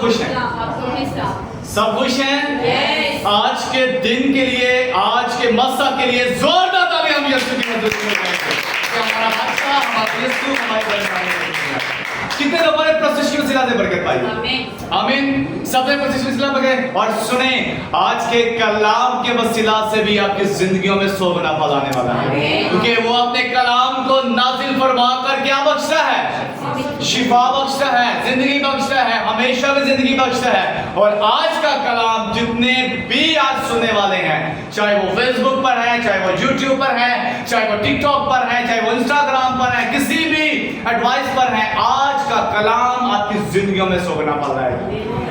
خوش ہیں؟ سب خوش ہیں؟ آج کے دن کے لیے، آج کے مسا کے لیے زوردار تالی ہم یسوع کی حضور میں کریں گے کہ ہمارا بادشاہ، ہمارا یسوع ہماری پریشانی کو دور کرے۔ کتنے لوگوں نے پرستش کی وسیلہ سے برکت پائی؟ آمین۔ سب نے پرستش کی وسیلہ پکڑے اور سنیں، آج کے کلام کے وسیلہ سے بھی آپ کی زندگیوں میں 100 گنا پھل آنے والا ہے، کیونکہ وہ اپنے کلام کو نازل فرما کر کیا بخشتا ہے؟ شفا بخشتا ہے، زندگی بخشتا ہے، ہمیشہ میں زندگی بخشتا ہے۔ اور آج کا کلام جتنے بھی آج سننے والے ہیں، چاہے وہ فیس بک پر ہے، چاہے وہ یوٹیوب پر ہے، چاہے وہ ٹک ٹاک پر ہے، چاہے وہ انسٹاگرام پر ہے، کسی بھی ایڈوائس پر ہے، آج کا کلام آپ کی زندگیوں میں 100 گنا پھل رہا ہے۔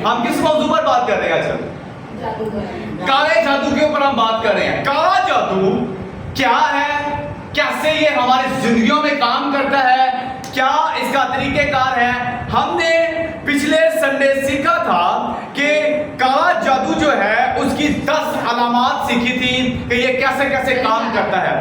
ہم کس موضوع پر بات کر رہے ہیں آج؟ کالے جادو کے اوپر ہم بات کر رہے ہیں۔ کالا جادو کیا ہے؟ کیسے یہ ہماری زندگیوں میں کام کرتا ہے؟ کیا اس کا طریقہ کار ہے؟ ہم نے پچھلے سنڈے سیکھا تھا کہ کالا جادو جو ہے اس کی 10 علامات سیکھی تھی کہ یہ کیسے کیسے کام کرتا ہے۔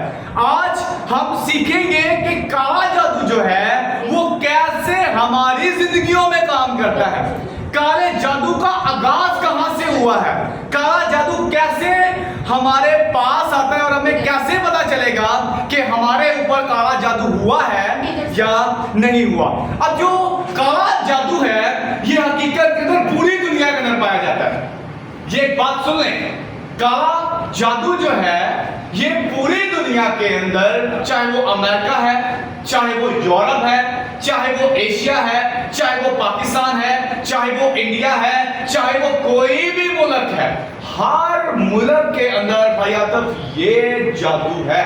آج ہم سیکھیں گے کہ کالا جادو جو ہے وہ کیسے ہماری زندگیوں میں کام کرتا ہے۔ کالے جادو کا آغاز کہاں سے ہوا ہے؟ کالا جادو کیسے ہمارے پاس آتا ہے اور ہمیں کیسے پتا چلے گا کہ ہمارے اوپر کالا جادو ہوا ہے یا نہیں ہوا؟ اب جو کالا جادو ہے یہ حقیقت کے اندر پوری دنیا کے اندر پایا جاتا ہے۔ یہ ایک بات سن لیں، کالا جادو جو ہے یہ پوری دنیا کے اندر، چاہے وہ امریکہ ہے، چاہے وہ یورپ ہے، چاہے وہ ایشیا ہے، چاہے وہ پاکستان ہے، چاہے وہ انڈیا ہے، چاہے وہ کوئی بھی ملک ہے، ہر ملک کے اندر بھائی عاطف یہ جادو ہے۔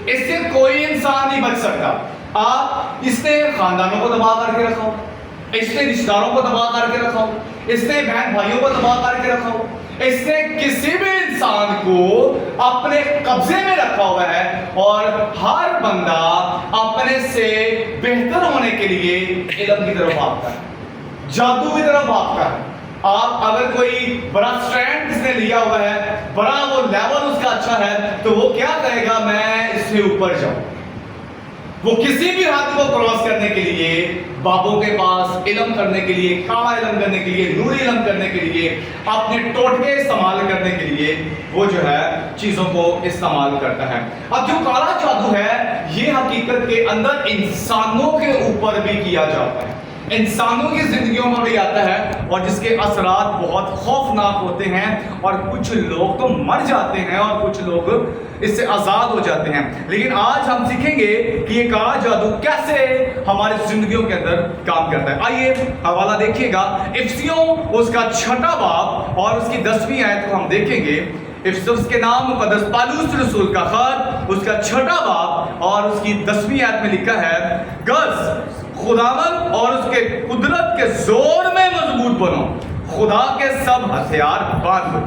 اس سے کوئی انسان نہیں بچ سکتا۔ آپ اس نے خاندانوں کو تباہ کر کے رکھا ہو، اس نے رشتہ داروں کو تباہ کر کے رکھا ہو، اس نے بہن بھائیوں کو تباہ کر کے رکھا ہو، اس نے کسی بھی انسان کو اپنے قبضے میں رکھا ہوا ہے، اور ہر بندہ اپنے سے بہتر ہونے کے لیے علم کی طرف بھاگتا ہے، جادو کی طرف بھاگتا ہے۔ آپ اگر کوئی بڑا سٹرینڈ کس نے لیا ہوا ہے، بڑا وہ لیول اس کا اچھا ہے، تو وہ کیا کہے گا؟ میں اس سے اوپر جاؤں۔ وہ کسی بھی حد کو کراس کرنے کے لیے بابوں کے پاس علم کرنے کے لیے، کالا علم کرنے کے لیے، نوری علم کرنے کے لیے، اپنے ٹوٹکے استعمال کرنے کے لیے وہ جو ہے چیزوں کو استعمال کرتا ہے۔ اب جو کالا جادو ہے یہ حقیقت کے اندر انسانوں کے اوپر بھی کیا جاتا ہے، انسانوں کی زندگیوں میں بھی آتا ہے، اور جس کے اثرات بہت خوفناک ہوتے ہیں، اور کچھ لوگ تو مر جاتے ہیں اور کچھ لوگ اس سے آزاد ہو جاتے ہیں۔ لیکن آج ہم سیکھیں گے کہ یہ کالا جادو کیسے ہماری زندگیوں کے اندر کام کرتا ہے۔ آئیے حوالہ دیکھیے گا، افسیوں اس کا 6واں باب اور اس کی 10ویں آیت کو ہم دیکھیں گے۔ افسوس کے نام مقدس پالوس رسول کا خط اس کا 6واں باب اور اس کی 10ویں آیت میں لکھا ہے، گز خداوند اور اس کے قدرت کے زور میں مضبوط بنو، خدا کے سب ہتھیار باندھو،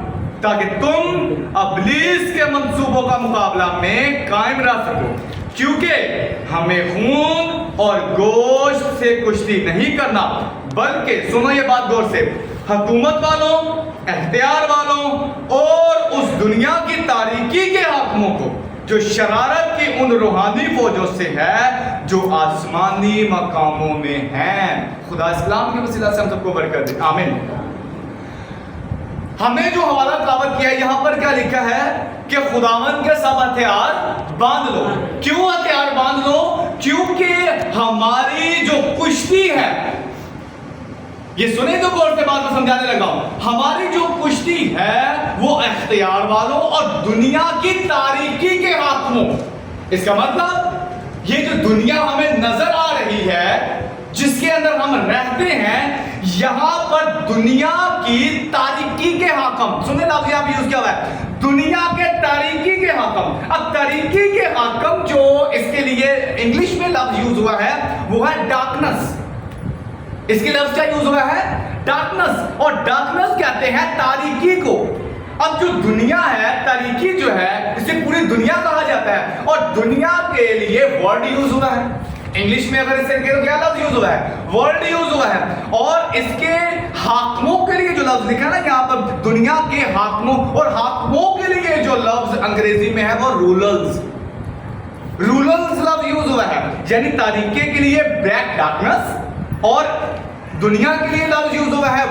تاکہ تم ابلیس کے منصوبوں کا مقابلہ میں قائم رہ سکو، کیونکہ ہمیں خون اور گوشت سے کشتی نہیں کرنا، بلکہ سنو یہ بات غور سے، حکومت والوں، اختیار والوں اور اس دنیا کی تاریکی کے حاکموں کو جو شرارت کی ان روحانی فوجوں سے ہے جو آسمانی مقاموں میں ہیں۔ خدا اسلام کے وسیلہ سے ہم سب کو برکت دے، آمین۔ ہم نے جو حوالہ تلاوت کیا ہے یہاں پر کیا لکھا ہے کہ خداوند کے سب ہتھیار باندھ لو۔ کیوں ہتھیار باندھ لو؟ کیونکہ ہماری جو کشتی ہے، یہ سنیں تو غور سے بات کو سمجھانے لگا ہوں، ہماری جو کشتی ہے وہ اختیار والوں اور دنیا کی تاریکی کے حاکموں۔ اس کا مطلب یہ جو دنیا ہمیں نظر آ رہی ہے، جس کے اندر ہم رہتے ہیں، یہاں پر دنیا کی تاریکی کے حاکم، سنیں لفظ یہاں یوز کیا ہوا ہے، دنیا کے تاریکی کے حاکم۔ اب تاریکی کے حاکم جو اس کے لیے انگلش میں لفظ یوز ہوا ہے وہ ہے ڈارکنس۔ اس کی لفظ کیا یوز ہوا ہے؟ ڈارکنس، اور ڈارکنس کہتے ہیں تاریکی کو۔ اب جو دنیا ہے، تاریکی جو ہے، اسے پوری دنیا کہا جاتا ہے، اور دنیا کے لیے ورڈ یوز ہوا ہے۔ انگلش میں اگر اسے کہے تو کیا لفظ یوز ہوا ہے؟ ورڈ یوز ہوا ہے۔ اور اس کے حاکموں کے لیے جو لفظ لکھا ہے نا یہاں پر، دنیا کے حاکموں، اور حاکموں کے لیے جو لفظ انگریزی میں ہے وہ رولرز، رولرز لفظ یوز ہوا ہے، یعنی تاریکی کے لیے بلیک ڈارکنس، اور دنیا کے لیے لفظ یوز ہوا ہے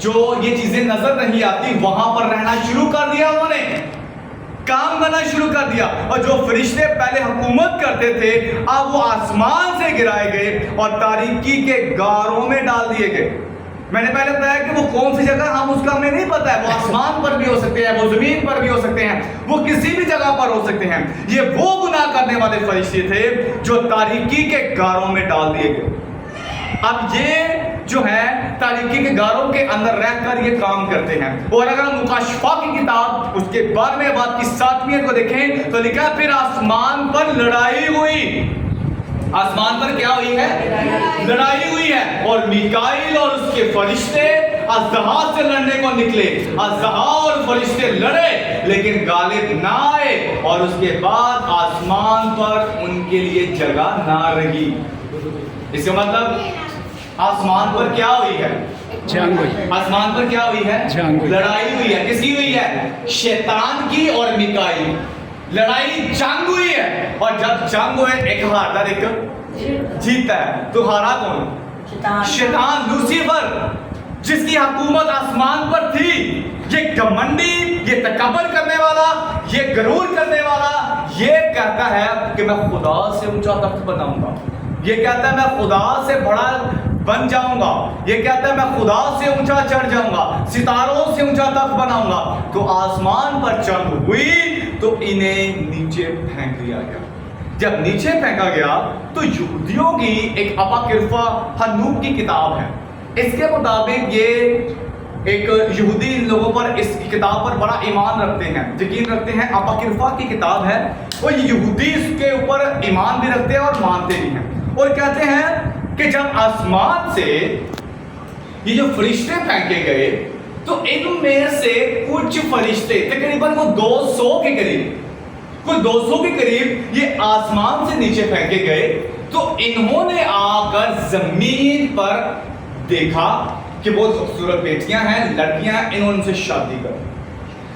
جو یہ چیزیں نظر نہیں آتی وہاں پر رہنا شروع کر دیا، انہوں نے کام کرنا شروع کر دیا، اور جو فرشتے پہلے حکومت کرتے تھے اب وہ آسمان سے گرائے گئے اور تاریکی کے غاروں میں ڈال دیے گئے۔ میں نے پہلے بتایا کہ وہ کون سی جگہ ہم اس کا ہمیں نہیں پتا ہے، وہ آسمان پر بھی ہو سکتے ہیں، وہ زمین پر بھی ہو سکتے ہیں، وہ کسی بھی جگہ پر ہو سکتے ہیں۔ یہ وہ گناہ کرنے والے فرشتے تھے جو تاریکی کے غاروں میں ڈال دیے گئے۔ اب یہ جو ہے تاریکی کے غاروں کے اندر رہ کر یہ کام کرتے ہیں۔ اور اگر ہم مکاشفہ کی کتاب اس کے 12ویں باب کی 7ویں کو دیکھیں تو لکھا پھر آسمان پر لڑائی ہوئی۔ آسمان پر کیا ہوئی ہے؟ لڑائی ہوئی ہے، اور میکائیل اور اس کے فرشتے اژدہا سے لڑنے کو نکلے۔ اژدہا اور فرشتے لڑے لیکن غالب نہ آئے، اور اس کے بعد آسمان پر ان کے لیے جگہ نہ رہی۔ اس کا مطلب آسمان پر کیا ہوئی ہے؟ جنگ ہوئی۔ آسمان پر کیا ہوئی ہے؟ جنگ ہوئی۔ لڑائی ہوئی ہے۔ کس کی ہوئی ہے؟ شیطان کی اور میکائیل۔ لڑائی جنگ ہوئی ہے، اور جب جنگ ہوئے ایک ہارتا ایک جیتا ہے، تو ہارا کون؟ شیطان، لوسیفر، جس کی حکومت آسمان پر تھی۔ یہ گھمنڈی، یہ تکبر کرنے والا، یہ غرور کرنے والا، یہ کہتا ہے کہ میں خدا سے اونچا تخت بناؤں گا، یہ کہتا ہے میں خدا سے بڑا بن جاؤں گا، یہ کہتا ہے میں خدا سے اونچا چڑھ جاؤں گا، ستاروں سے اونچا تخت بناؤں گا۔ تو آسمان پر جنگ ہوئی تو انہیں نیچے پھینک دیا گیا۔ جب نیچے پھینکا گیا تو یہودیوں کی ایک اپاکرفا حنوک کی کتاب ہے، اس کے مطابق یہ ایک یہودی لوگوں پر اس کتاب پر بڑا ایمان رکھتے ہیں، یقین رکھتے ہیں۔ اپاکرفا کی کتاب ہے، وہ یہودی اس کے اوپر ایمان بھی رکھتے ہیں اور مانتے بھی ہیں، اور کہتے ہیں کہ جب آسمان سے یہ جو فرشتے پھینکے گئے تو ان میں سے کچھ فرشتے تقریباً وہ 200 کے قریب، کوئی 200 کے قریب یہ آسمان سے نیچے پھینکے گئے، تو انہوں نے آ کر زمین پر دیکھا کہ بہت خوبصورت بیٹیاں ہیں، لڑکیاں ہیں، انہوں نے ان سے شادی کر۔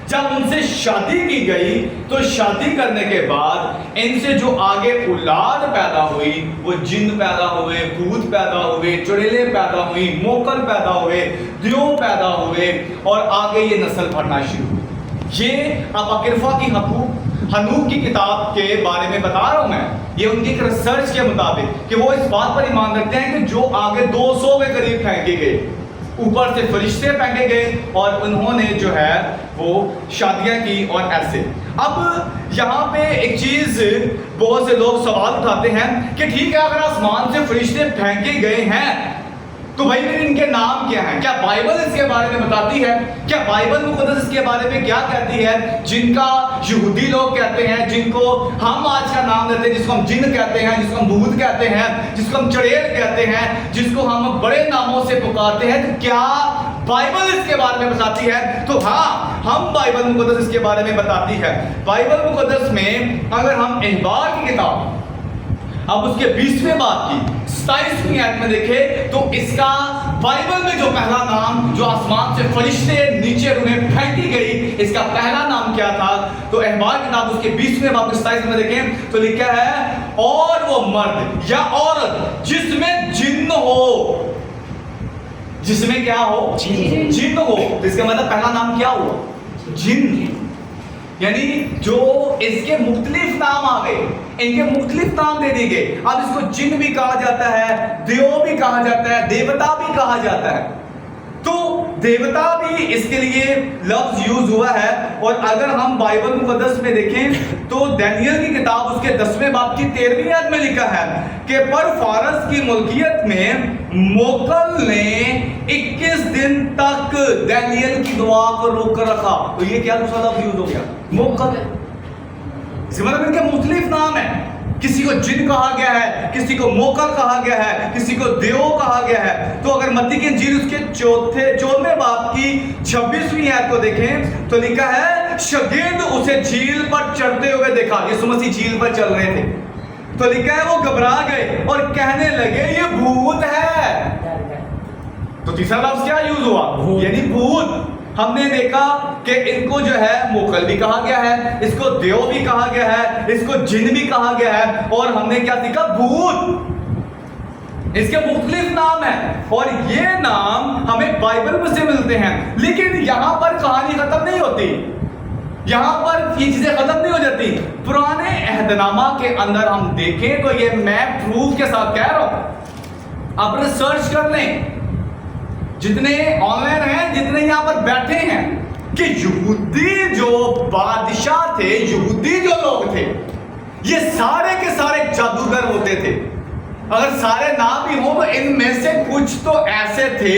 جب ان سے شادی کی گئی تو شادی کرنے کے بعد ان سے جو آگے اولاد پیدا ہوئی وہ جن پیدا ہوئے، بھوت پیدا ہوئے، چڑیلیں پیدا ہوئی، موکل پیدا ہوئے، دیو پیدا ہوئے، اور آگے یہ نسل بڑھنا شروع ہوئی۔ یہ اپاکرفا کی حنوک کی کتاب کے بارے میں بتا رہا ہوں میں، یہ ان کی ایک ریسرچ کے مطابق کہ وہ اس بات پر ایمان رکھتے ہیں کہ جو آگے 200 کے قریب پھینکے گئے، اوپر سے فرشتے پھینکے گئے، اور انہوں نے جو ہے وہ شادیاں کی اور ایسے۔ اب یہاں پہ ایک چیز بہت سے لوگ سوال اٹھاتے ہیں کہ ٹھیک ہے اگر آسمان سے فرشتے پھینکے گئے ہیں تو بھائی پھر ان کے نام کیا ہیں؟ کیا بائبل اس کے بارے میں بتاتی ہے؟ کیا بائبل مقدس اس کے بارے میں کیا کہتی ہے؟ جن کا یہودی لوگ کہتے ہیں، جن کو ہم آج کا نام دیتے ہیں، جس کو ہم جن کہتے ہیں، جس کو ہم بھوت کہتے ہیں، جس کو ہم چڑیل کہتے ہیں، جس کو ہم بڑے ناموں سے پکارتے ہیں، تو کیا بائبل اس کے بارے میں بتاتی ہے؟ تو ہاں، ہم بائبل مقدس اس کے بارے میں بتاتی ہے۔ بائبل مقدس میں اگر ہم احبار کی کتاب اب اس کے 20ویں باب کی 27ویں آیت میں دیکھیں تو اس کا بائبل میں جو پہلا نام جو آسمان سے فرشتے نیچے انہیں پھینکی گئی، اس کا پہلا نام کیا تھا؟ تو احبار کتاب اس کے 20ویں باب 27 میں دیکھیں تو لکھا ہے اور وہ مرد یا عورت جس میں جن ہو، جس میں کیا ہو؟ جن ہو۔ اس کا مطلب پہلا نام کیا ہوا؟ جن، یعنی جو اس کے مختلف نام آ گئے، ان کے مختلف نام دے دی گئے۔ اب اس کو جن بھی کہا جاتا ہے، دیو بھی کہا جاتا ہے، دیوتا بھی کہا جاتا ہے۔ تو دیوتا بھی اس کے لیے لفظ یوز ہوا ہے، اور اگر ہم بائبل مقدس میں دیکھیں تو دانیل کی کتاب اس کے 10ویں باب کی 13ویں آیت میں لکھا ہے کہ پر فارس کی ملکیت میں موکل نے 21 دن تک دانیل کی دعا کو روک کر رکھا۔ تو یہ کیا دوسرا لفظ یوز ہو گیا؟ موکل۔ اس کا مطلب ان کے مختلف نام ہیں، کسی کو جن کہا گیا ہے، کسی کو موکل کہا گیا ہے، کسی کو دیو کہا گیا ہے۔ تو اگر متی کی انجیل اس کے 14ویں باب کی 26ویں آیت کو دیکھیں تو لکھا ہے شاگرد اسے جھیل پر چڑھتے ہوئے دیکھا۔ یسوع مسیح جھیل پر چل رہے تھے، تو لکھا ہے وہ گھبرا گئے اور کہنے لگے یہ بھوت ہے۔ تو تیسرا لفظ کیا یوز ہوا؟ یعنی بھوت۔ ہم نے دیکھا کہ ان کو جو ہے موکل بھی کہا گیا ہے، اس کو دیو بھی کہا گیا ہے، اس کو جن بھی کہا گیا ہے، اور ہم نے کیا دیکھا؟ بھوت۔ اس کے مختلف نام ہیں اور یہ نام ہمیں بائبل میں سے ملتے ہیں، لیکن یہاں پر کہانی ختم نہیں ہوتی، یہاں پر یہ چیزیں ختم نہیں ہو جاتی۔ پرانے عہد نامہ کے اندر ہم دیکھیں تو یہ میں پروف کے ساتھ کہہ رہا ہوں، آپ ریسرچ کر لیں، جتنے آن لائن ہیں، جتنے یہاں پر بیٹھے ہیں، کہ یہودی جو بادشاہ تھے، یہودی جو لوگ تھے، یہ سارے کے سارے جادوگر ہوتے تھے۔ اگر سارے نہ بھی ہوں تو ان میں سے کچھ تو ایسے تھے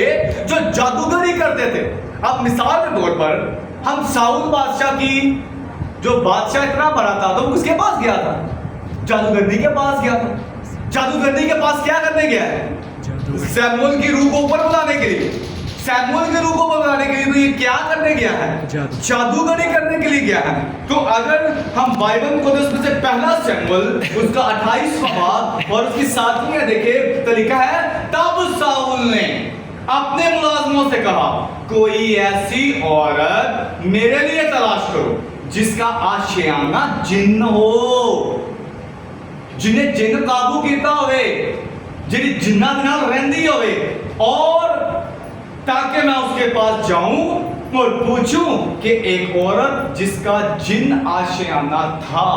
جو جادوگری کرتے تھے۔ اب مثال کے طور پر ہم ساؤل بادشاہ کی، جو بادشاہ اتنا بڑا تھا تو وہ کس کے پاس گیا تھا؟ جادوگرنی کے پاس گیا تھا۔ جادوگرنی کے پاس کیا کرنے گیا ہے؟ سیموئیل کی روح کو اوپر بلانے کے لیے، سیموئیل کی روح کو بلانے کے لیے۔ تو یہ کیا کرنے گیا ہے؟ جادوگری کرنے کے لیے گیا ہے۔ تو اگر ہم بائبل کو اس میں سے پہلا سیموئیل اس کا 28واں باب اور اس کی 7ویں دیکھیں تو لکھا ہے، تب ساؤل نے اپنے ملازموں سے کہا، کوئی ایسی عورت میرے لیے تلاش کرو جس کا آشیانہ جن ہو، جنہیں جن قابو کیتا ہوئے، جنہیں جنہ دنال رہندی ہوئے، اور تاکہ میں اس کے پاس جاؤں اور پوچھوں کہ ایک عورت جس کا جن آشیانہ تھا۔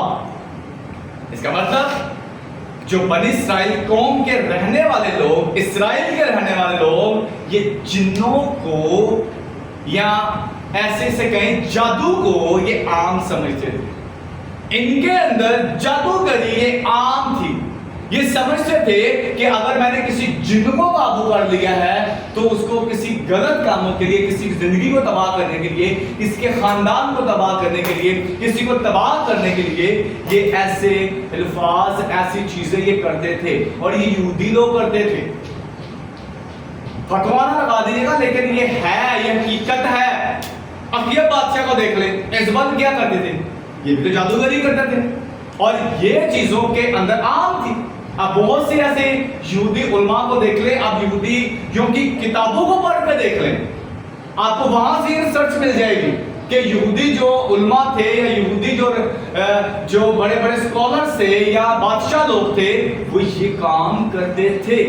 اس کا مطلب جو بنی اسرائیل قوم کے رہنے والے لوگ، اسرائیل کے رہنے والے لوگ، یہ جنوں کو یا ایسے سے کہیں جادو کو یہ عام سمجھتے تھے۔ ان کے اندر جادوگری یہ عام تھی۔ یہ سمجھتے تھے کہ اگر میں نے کسی جن کو قابو کر لیا ہے تو اس کو کسی غلط کاموں کے لیے، کسی زندگی کو تباہ کرنے کے لیے، اس کے خاندان کو تباہ کرنے کے لیے، کسی کو تباہ کرنے کے لیے یہ ایسے الفاظ، ایسی چیزیں یہ کرتے تھے، اور یہ یہودی لوگ کرتے تھے۔ فتویٰ نہ لگا دیجیے گا، لیکن یہ ہے، یہ حقیقت ہے۔ اخیب بادشاہ کو دیکھ لیں، ایزبل کیا کرتے تھے؟ یہ بھی تو جادوگری کرتے تھے، اور یہ چیزوں کے اندر عام تھی۔ اب بہت سے ایسے یہودی علماء کو دیکھ لیں، آپ یہودیوں کی کتابوں کو پڑھ کے دیکھ لیں، آپ کو وہاں سے ریسرچ مل جائے گی کہ یہودی جو علماء تھے یا یہودی جو بڑے بڑے اسکالرز تھے یا بادشاہ لوگ تھے، وہ یہ کام کرتے تھے۔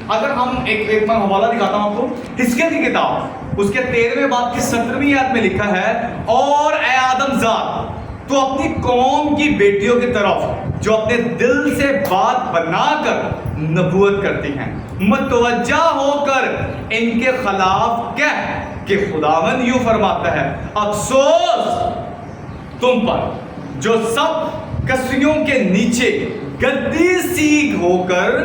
اگر ہم ایک بار حوالہ دکھاتا ہوں آپ کو، حزقیل کی کتاب، اس کے 13ویں باب کی 17ویں آیت میں لکھا ہے، اور اے آدم زاد، تو اپنی قوم کی بیٹیوں کی طرف جو اپنے دل سے بات بنا کر نبوت کرتی ہیں، متوجہ ہو کر ان کے خلاف کہہ کہ خداوند یوں فرماتا ہے، افسوس تم پر جو سب کسریوں کے نیچے گدی سیکھ ہو کر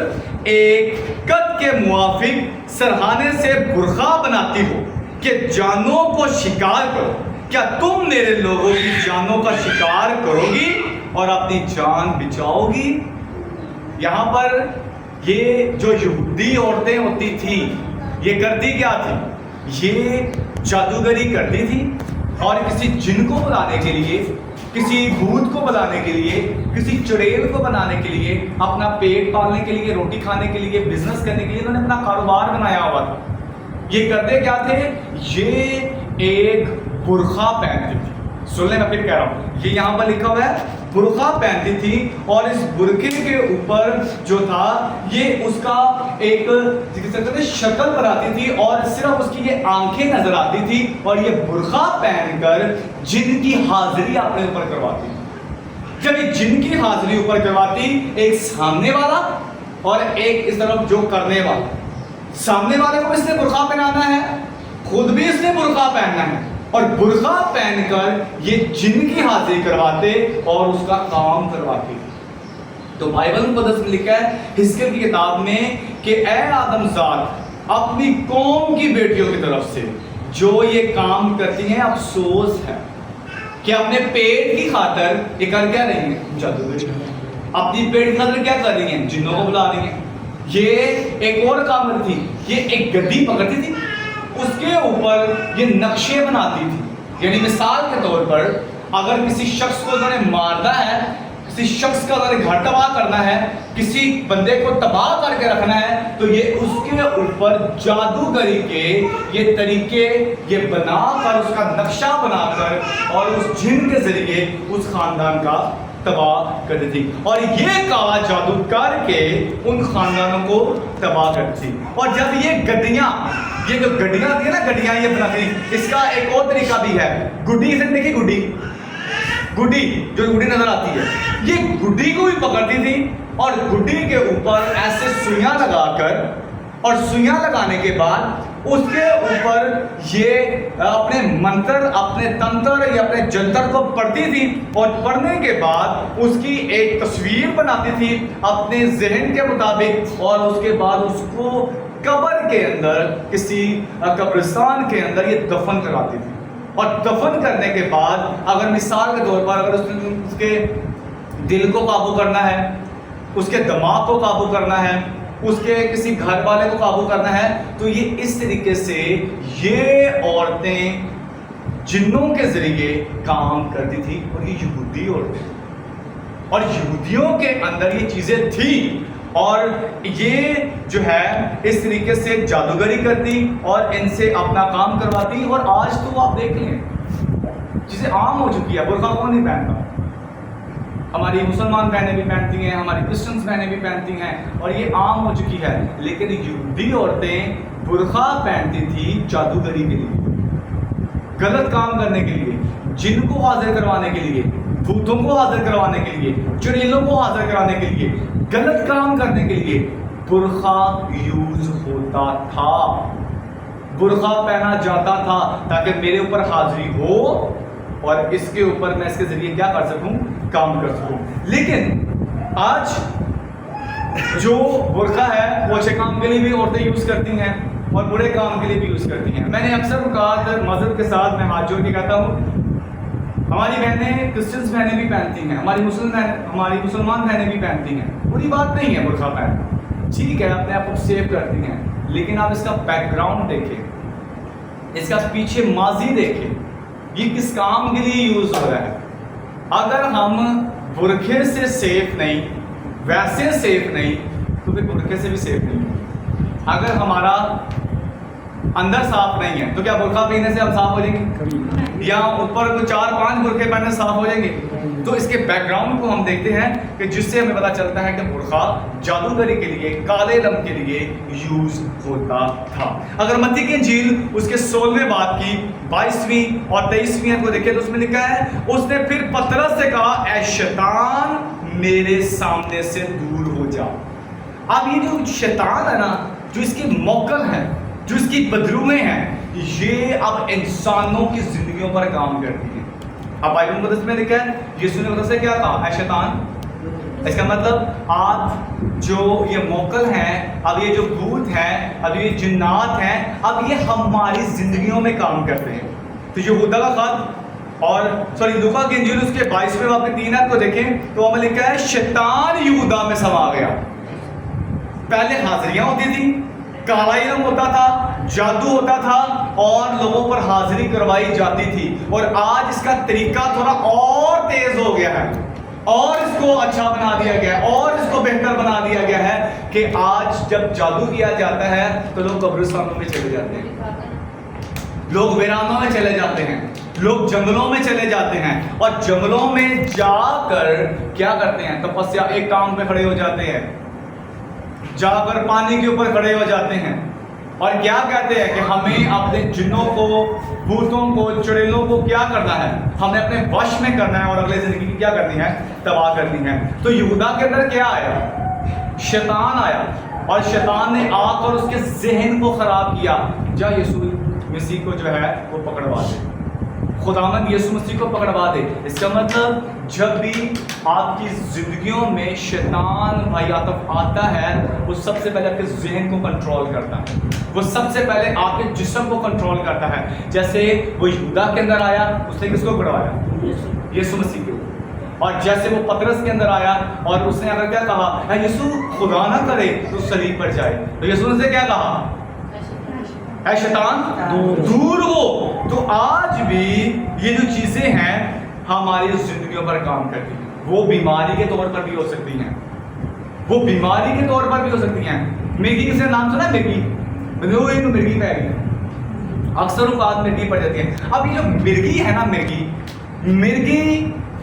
ایک قد کے موافق سرہانے سے برخا بناتی ہو کہ جانوں کو شکار کرو۔ کیا تم میرے لوگوں کی جانوں کا شکار کرو گی اور اپنی جان بچاؤ گی؟ یہاں پر یہ جو یہودی عورتیں ہوتی تھی، یہ کرتی کیا تھی؟ یہ جادوگری کرتی تھی، اور کسی جن کو بلانے کے لیے، کسی بھوت کو بلانے کے لیے، کسی چڑیل کو بنانے کے لیے، اپنا پیٹ پالنے کے لیے، روٹی کھانے کے لیے، بزنس کرنے کے لیے انہوں نے اپنا کاروبار بنایا ہوا تھا۔ یہ کرتے کیا تھے؟ یہ ایک برقع پہنتی تھی۔ سن لیں، میں پھر کہہ رہا ہوں، یہ یہاں پر لکھا ہوا ہے، برقع پہنتی تھی، اور اس برقعے کے اوپر جو تھا یہ اس کا ایک شکل بناتی تھی، اور صرف اس کی یہ آنکھیں نظر آتی تھی، اور یہ برقع پہن کر جن کی حاضری اپنے اوپر کرواتی۔ جب یہ جن کی حاضری اوپر کرواتی، ایک سامنے والا اور ایک اس طرف جو کرنے والا، سامنے والے کو اس نے برقع پہنانا ہے، خود بھی اس نے برقع پہننا ہے، اور برقع پہن کر یہ جن کی حاضری کرواتے اور اس کا کام کرواتے۔ تو بائبل مقدس میں لکھا ہے حزقیل کی کتاب میں کہ اے آدم زاد، اپنی قوم کی بیٹیوں کی طرف سے جو یہ کام کرتی ہیں، افسوس ہے کہ اپنے پیٹ کی خاطر یہ کر کیا رہی ہیں؟ جادوگری۔ اپنی پیٹ کی خاطر کیا کر رہی ہیں؟ جنوں کو بلا رہی ہیں۔ یہ ایک اور کام کرتی، یہ ایک گدی پکڑتی تھی، اس کے اوپر یہ نقشے بناتی تھی۔ یعنی مثال کے طور پر اگر کسی شخص کو انہوں نے مارنا ہے، کسی شخص کا انہوں نے گھر تباہ کرنا ہے، کسی بندے کو تباہ کر کے رکھنا ہے، تو یہ اس کے اوپر جادوگری کے یہ طریقے یہ بنا کر، اس کا نقشہ بنا کر، اور اس جن کے ذریعے اس خاندان کا تباہ کرتی تھی، اور یہ کالا جادو کر کے ان خاندانوں کو تباہ کرتی تھی۔ اور جب یہ گڈیاں، یہ جو گڈیاں تھی نا، گڈیاں یہ بناتی، اس کا ایک اور طریقہ بھی ہے۔ گڈی سے دیکھیے، گڈی جو گڈی نظر آتی ہے، یہ گڈی کو بھی پکڑتی تھی اور گڈی کے اوپر ایسے سوئیاں لگا کر، اور سوئیاں لگانے کے بعد اس کے اوپر یہ اپنے منتر، اپنے تنتر یا اپنے جنتر کو پڑھتی تھی، اور پڑھنے کے بعد اس کی ایک تصویر بناتی تھی اپنے ذہن کے مطابق، اور اس کے بعد اس کو قبر کے اندر، کسی قبرستان کے اندر یہ دفن کراتی تھی۔ اور دفن کرنے کے بعد اگر مثال کے طور پر اگر اس کے دل کو قابو کرنا ہے، اس کے دماغ کو قابو کرنا ہے، اس کے کسی گھر والے کو قابو کرنا ہے، تو یہ اس طریقے سے یہ عورتیں جنوں کے ذریعے کام کرتی تھی، اور یہ یہودی عورتیں تھیں، اور یہودیوں کے اندر یہ چیزیں تھیں، اور یہ جو ہے اس طریقے سے جادوگری کرتی اور ان سے اپنا کام کرواتی۔ اور آج تو آپ دیکھ لیں چیزیں عام ہو چکی ہے، برقع کون نہیں پہنتا؟ ہماری مسلمان بہنیں بھی پہنتی ہیں، ہماری کرسچنس بہنیں بھی پہنتی ہیں، اور یہ عام ہو چکی ہے۔ لیکن یہودی عورتیں برقع پہنتی تھی جادوگری کے لیے، غلط کام کرنے کے لیے، جن کو حاضر کروانے کے لیے، بھوتوں کو حاضر کروانے کے لیے، چڑیلوں کو حاضر کرانے کے لیے، غلط کام کرنے کے لیے برقع یوز ہوتا تھا، برقع پہنا جاتا تھا، تاکہ میرے اوپر حاضری ہو اور اس کے اوپر میں اس کے ذریعے کیا کر سکوں، کام کر سکوں۔ لیکن آج جو برقع ہے وہ اچھے کام کے لیے بھی عورتیں یوز کرتی ہیں اور برے کام کے لیے بھی یوز کرتی ہیں۔ میں نے اکثر اوقات مذہب کے ساتھ میں ہاتھ جوڑ کے کہتا ہوں، ہماری بہنیں کرسچنس بہنیں بھی پہنتی ہیں، ہماری مسلمان بہنیں بھی پہنتی ہیں، بری بات نہیں ہے برقع پہننا، ٹھیک ہے، اپنے آپ کو سیو کرتی ہیں، لیکن آپ اس کا بیک گراؤنڈ دیکھیں، اس کا پیچھے ماضی دیکھیں، یہ کس کام کے لیے یوز ہو رہا ہے۔ اگر ہم برقعے سے سیف نہیں، ویسے سیف نہیں، تو پھر برقعے سے بھی سیف نہیں۔ اگر ہمارا اندر صاف نہیں ہے تو کیا برقع پہننے سے ہم صاف ہو جائیں گے؟ یا اوپر کو 4-5 برقعے پہننے سے صاف ہو جائیں گے؟ تو اس کے بیک گراؤنڈ کو ہم دیکھتے ہیں کہ جس سے ہمیں پتہ چلتا ہے کہ برقع جادوگری کے لیے، کالے علم کے لیے یوز ہوتا تھا۔ اگر متی کی انجیل اس کے 16ویں باب کی 22ویں اور 23ویں کو دیکھیں تو اس میں لکھا ہے، اس نے پھر پطرس سے کہا، اے شیطان میرے سامنے سے دور ہو جا۔ اب یہ جو شیطان ہے نا، جو اس کی موکل ہے، جو اس کی بدروہیں ہیں، یہ اب انسانوں کی زندگیوں پر کام کرتی ہیں۔ اب بائبل مقدس میں لکھا ہے، یسوع نے مطلب سے کیا کہا، اے شیطان، اس کا مطلب آپ جو یہ موکل ہیں، اب یہ جو بھوت ہیں، اب یہ جنات ہیں، اب یہ ہماری زندگیوں میں کام کرتے ہیں۔ تو یہودا کا خط اور لوکا کی انجیل اس کے 22ویں باب کی 3 آیت کو دیکھیں تو ہمیں لکھا ہے، شیطان یہودا میں سما گیا۔ پہلے حاضریاں ہوتی تھیں، کالا علم ہوتا تھا، جادو ہوتا تھا، اور لوگوں پر حاضری کروائی جاتی تھی، اور آج اس کا طریقہ تھوڑا اور تیز ہو گیا ہے، اور اس کو اچھا بنا دیا گیا ہے، اور اس کو بہتر بنا دیا گیا ہے کہ آج جب جادو کیا جاتا ہے تو لوگ قبرستانوں میں چلے جاتے ہیں، لوگ ویرانوں میں چلے جاتے ہیں، لوگ جنگلوں میں چلے جاتے ہیں، اور جنگلوں میں جا کر کیا کرتے ہیں، تپسیا، ایک ٹانگ پہ کھڑے ہو جاتے ہیں، جا کر پانی کے اوپر کھڑے ہو جاتے ہیں، اور کیا کہتے ہیں کہ ہمیں اپنے جنوں کو، بھوتوں کو، چڑیلوں کو کیا کرنا ہے، ہمیں اپنے وش میں کرنا ہے، اور اگلے زندگی کی کیا کرنی ہے، تباہ کرنی ہے۔ تو یہودا کے اندر کیا آیا، شیطان آیا، اور شیطان نے آ کر اس کے ذہن کو خراب کیا، جا یسوع مسیح کو جو ہے وہ پکڑوا دے، خداوند یسوع مسیح کو پکڑوا دے۔ اس کا مطلب جب بھی آپ کی زندگیوں میں شیطان بھائیاتف آتا ہے، وہ سب سے پہلے آپ کے ذہن کو کنٹرول کرتا ہے، وہ سب سے پہلے آپ کے جسم کو کنٹرول کرتا ہے۔ جیسے وہ یہودا کے اندر آیا، اس نے کس کو پکڑوایا، یسوع مسیح کو، اور جیسے وہ پطرس کے اندر آیا اور اس نے اگر کیا کہا، اے یسوع خدا نہ کرے تو صلیب پر جائے، تو یسوع نے کیا کہا، اے شیطان دور ہو۔ تو آج بھی یہ جو چیزیں ہیں ہماری زندگیوں پر کام کرتی ہیں، وہ بیماری کے طور پر بھی ہو سکتی ہیں، وہ بیماری کے طور پر بھی ہو سکتی ہیں۔ مرگی کسی نے نام سنا، مرگی، مرگی پہ گئی، اکثر اوقات مرگی پڑ جاتی ہے۔ اب یہ جو مرگی ہے نا، مرگی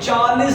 40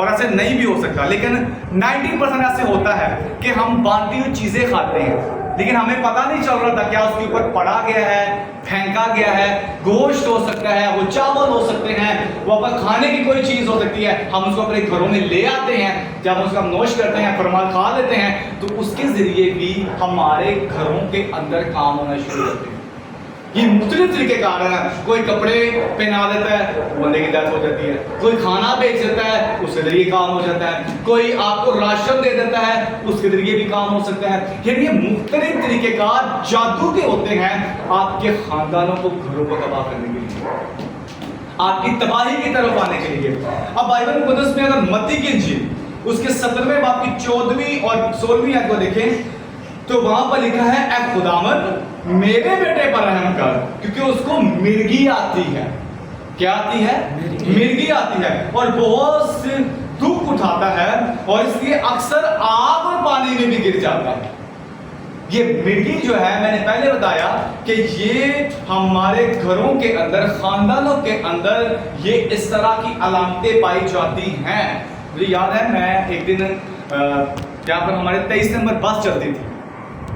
اور ایسے نہیں بھی ہو سکتا، لیکن 90% ایسے ہوتا ہے کہ ہم باندھی ہوئی چیزیں کھاتے ہیں لیکن ہمیں پتہ نہیں چل رہا تھا کیا اس کے اوپر پڑا گیا ہے، پھینکا گیا ہے۔ گوشت ہو سکتا ہے، وہ چاول ہو سکتے ہیں، وہ اپنا کھانے کی کوئی چیز ہو سکتی ہے، ہم اس کو اپنے گھروں میں لے آتے ہیں، جب ہم اس کا نوش کرتے ہیں، فرمان کھا لیتے ہیں، تو اس کے ذریعے بھی ہمارے گھروں کے اندر کام ہونا شروع ہوتے ہیں۔ یہ مختلف طریقے کار ہیں، کوئی کپڑے پہنا دیتا ہے، بندے کی ڈیتھ ہو جاتی ہے، کوئی کھانا بیچ دیتا ہے، اس کے ذریعے کام ہو جاتا ہے، کوئی آپ کو راشن دے دیتا ہے، اس کے ذریعے بھی کام ہو سکتا ہے۔ یعنی یہ مختلف طریقے کار جادو کے ہوتے ہیں آپ کے خاندانوں کو، گھروں کو تباہ کرنے کے لیے، آپ کی تباہی کی طرف آنے کے لیے۔ اب بائبل مقدس میں اگر متی کی انجیل اس کے 17ویں باب کی 14ویں اور 16ویں آیت کو دیکھیں تو وہاں پر لکھا ہے، اے خداوند میرے بیٹے پر رحم کر، کیونکہ اس کو مرگی آتی ہے۔ کیا آتی ہے؟ مرگی آتی ہے، اور بہت سے دکھ اٹھاتا ہے، اور اس لیے اکثر آگ اور پانی میں بھی گر جاتا ہے۔ یہ مرگی جو ہے، میں نے پہلے بتایا کہ یہ ہمارے گھروں کے اندر، خاندانوں کے اندر یہ اس طرح کی علامتیں پائی جاتی ہیں۔ مجھے یاد ہے میں ایک دن یہاں پر ہمارے 23 نمبر بس چلتی تھی،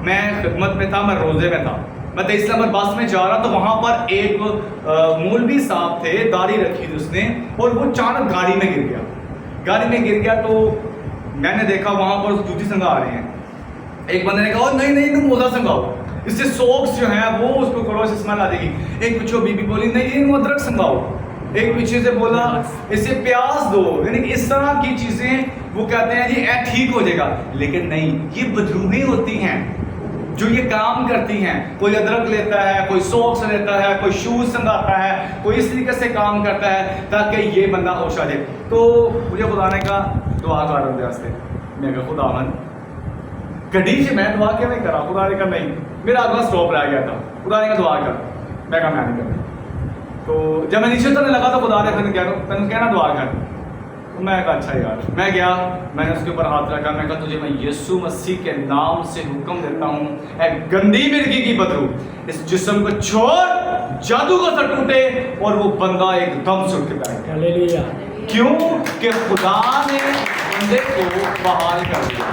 میں خدمت میں تھا، میں روزے میں تھا، میں 23 نمبر بس میں جا رہا تو وہاں پر ایک مولوی صاحب تھے، داڑھی رکھی تھی اس نے، اور وہ اچانک گاڑی میں گر گیا تو میں نے دیکھا وہاں پر جوتی سنگا آ رہے ہیں۔ ایک بندے نے کہا نہیں تم موزہ سنگاؤ، اس سے سوکس جو ہیں وہ اس کو کرو، اس سے اسمیل آ جائے گی۔ ایک پیچھے بی بی بولی نہیں ادرک سنگاؤ، ایک پیچھے سے بولا اسے پیاز دو، یعنی کہ اس طرح کی چیزیں وہ کہتے ہیں جی ٹھیک ہو جائے گا، لیکن نہیں، یہ بدروہیں ہوتی ہیں جو یہ کام کرتی ہیں۔ کوئی ادرک لیتا ہے، کوئی سوکس لیتا ہے، کوئی شوز سنگاتا ہے، کوئی اس طریقے سے کام کرتا ہے تاکہ یہ بندہ ہوش آ جائے۔ تو مجھے خدا نے کہا دعا کر رہے سے، میں کہا خدا من گڈی سے میں دعا کیا نہیں کرا، خدا نے کہا نہیں، میرا اگلا اسٹاپ رہ گیا تھا، خدا نے کہا دعا کر، میں کہا میں نہیں کرتا۔ تو جب میں نیچے اترنے لگا تو خدا نے پھر کہنا دعا کر، میں کہا اچھا یار، میں گیا، میں نے اس کے اوپر ہاتھ رکھا، میں کہا تجھے میں یسوع مسیح کے نام سے حکم دیتا ہوں، اے گندی مرغی کی بدرو، اس جسم کو چھوڑ، جادو کا سر ٹوٹے، اور وہ بندہ ایک دم سے اٹھ کے بیٹھ گیا۔ ہاللیلویہ۔ کیوں کہ خدا نے بندے کو بحال کر دیا۔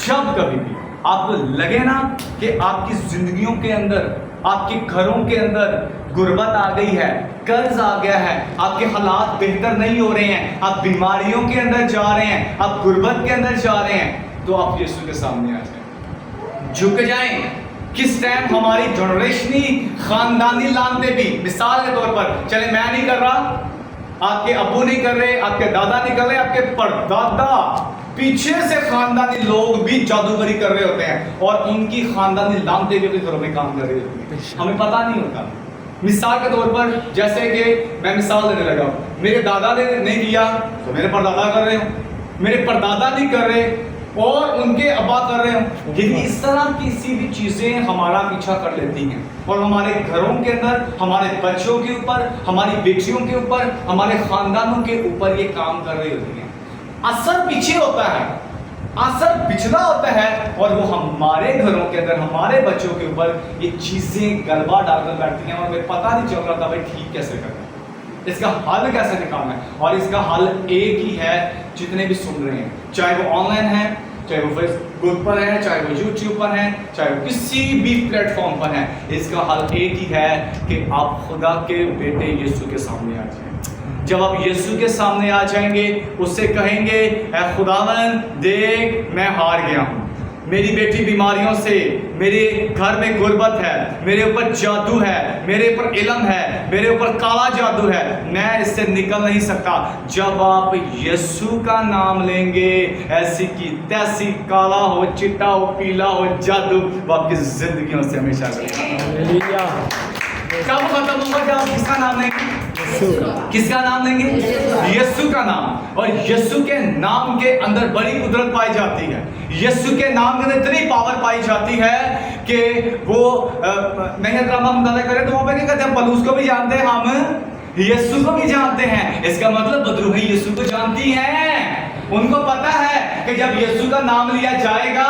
جب کبھی بھی آپ کو لگے نا کہ آپ کی زندگیوں کے اندر، آپ کے گھروں کے اندر غربت آ گئی ہے، قرض آ گیا ہے، آپ کے حالات بہتر نہیں ہو رہے ہیں، آپ بیماریوں کے اندر جا رہے ہیں، آپ غربت کے اندر جا رہے ہیں، تو آپ یسوع کے سامنے آ جائیں، جھک جائیں۔ کس ٹائم ہماری جنریشنی خاندانی لانتے بھی، مثال کے طور پر چلے میں نہیں کر رہا، آپ کے ابو نہیں کر رہے، آپ کے دادا نہیں کر رہے، آپ کے پردادا، پیچھے سے خاندانی لوگ بھی جادوگری کر رہے ہوتے ہیں، اور ان کی خاندانی لانتے بھی اپنے گھروں میں کام کر رہے ہوتے ہیں، ہمیں پتہ نہیں ہوتا۔ مثال کے طور پر جیسے کہ میں مثال دینے لگا، میرے دادا نے نہیں کیا تو میرے پردادا کر رہے ہوں، میرے پردادا نہیں کر رہے اور ان کے ابا کر رہے ہوں، یعنی اس طرح کسی بھی چیزیں ہمارا پیچھا کر لیتی ہیں، اور ہمارے گھروں کے اندر، ہمارے بچوں کے اوپر، ہماری بیٹیوں کے اوپر، ہمارے خاندانوں کے اوپر یہ کام کر رہی ہوتی ہیں۔ اثر پیچھے ہوتا ہے، اثر پچھلا ہوتا ہے، اور وہ ہمارے گھروں کے اندر، ہمارے بچوں کے اوپر یہ چیزیں غلبہ ڈال کر بیٹھتی ہیں، اور ہمیں پتہ نہیں چل رہا تھا بھائی ٹھیک کیسے کرنا ہے، اس کا حل کیسے نکالنا ہے۔ اور اس کا حل ایک ہی ہے، جتنے بھی سن رہے ہیں، چاہے وہ آن لائن ہیں، چاہے وہ فیس بک پر ہیں، چاہے وہ یوٹیوب پر ہیں، چاہے وہ کسی بھی پلیٹ فارم پر ہیں، اس کا حل ایک ہی ہے کہ آپ خدا کے بیٹے یسوع کے سامنے آ جائیں۔ جب آپ یسوع کے سامنے آ جائیں گے، اس سے کہیں گے اے خداوند دیکھ میں ہار گیا ہوں، میری بیٹی بیماریوں سے، میرے گھر میں غربت ہے، میرے اوپر جادو ہے، میرے اوپر علم ہے، میرے اوپر کالا جادو ہے، میں اس سے نکل نہیں سکتا۔ جب آپ یسوع کا نام لیں گے، ایسی کی تیسی، کالا ہو، چٹا ہو، پیلا ہو، جادو وہ آپ کی زندگیوں سے ہمیشہ گیا۔ کب ختم ہوگا جب آپ کس کا نام لیں گے؟ کس کا نام لیں گے؟ یسوع کا نام۔ اور یسوع کے نام کے اندر بڑی قدرت پائی جاتی ہے، یسوع کے نام کے اندر اتنی پاور پائی جاتی ہے کہ وہ نہیں ڈرامہ مطالعہ کرے تو وہاں پہ کیا کہتے ہیں، پلوس کو بھی جانتے ہیں، ہم یسوع کو بھی جانتے ہیں۔ اس کا مطلب بدروہیں یسوع کو جانتی ہیں، ان کو پتا ہے کہ جب یسوع کا نام لیا جائے گا